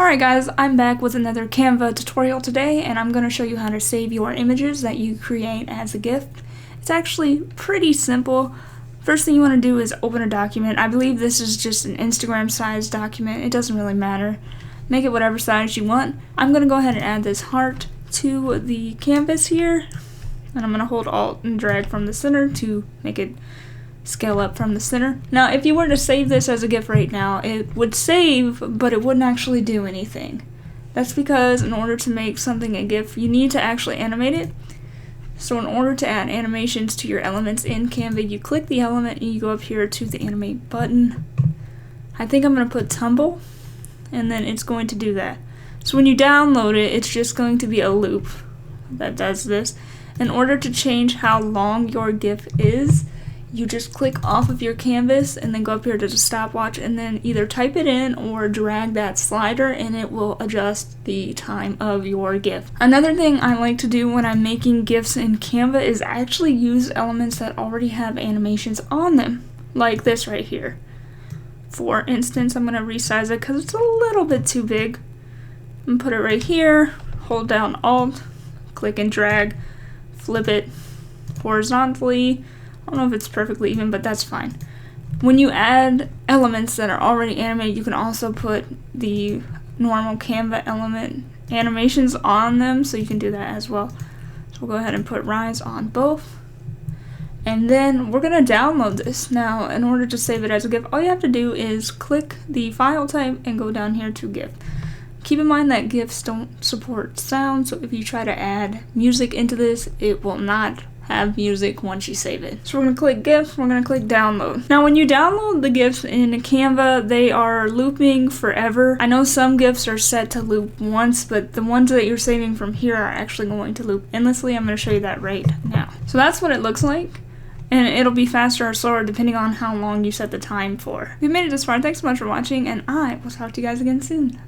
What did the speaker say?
Alright guys, I'm back with another Canva tutorial today, and I'm going to show you how to save your images that you create as a GIF. It's actually pretty simple. First thing you want to do is open a document. I believe this is just an Instagram size document. It doesn't really matter. Make it whatever size you want. I'm going to go ahead and add this heart to the canvas here, and I'm going to hold Alt and drag from the center to make it scale up from the center. Now if you were to save this as a GIF right now, it would save, but it wouldn't actually do anything. That's because in order to make something a GIF, you need to actually animate it. So in order to add animations to your elements in Canva, you click the element and you go up here to the animate button. I think I'm going to put tumble, and then it's going to do that. So when you download it, it's just going to be a loop that does this. In order to change how long your GIF is, you just click off of your canvas and then go up here to the stopwatch and then either type it in or drag that slider and it will adjust the time of your GIF. Another thing I like to do when I'm making GIFs in Canva is actually use elements that already have animations on them, like this right here. For instance, I'm going to resize it because it's a little bit too big. And put it right here, hold down Alt, click and drag, flip it horizontally. I don't know if it's perfectly even, but that's fine. When you add elements that are already animated, you can also put the normal Canva element animations on them, so you can do that as well. So we'll go ahead and put rise on both. And then we're going to download this. Now, in order to save it as a GIF, all you have to do is click the file type and go down here to GIF. Keep in mind that GIFs don't support sound, so if you try to add music into this, it will not have music once you save it. So we're going to click GIF, we're going to click download. Now when you download the GIFs in Canva, they are looping forever. I know some GIFs are set to loop once, but the ones that you're saving from here are actually going to loop endlessly. I'm going to show you that right now. So that's what it looks like, and it'll be faster or slower depending on how long you set the time for. If you made it this far, thanks so much for watching, and I will talk to you guys again soon.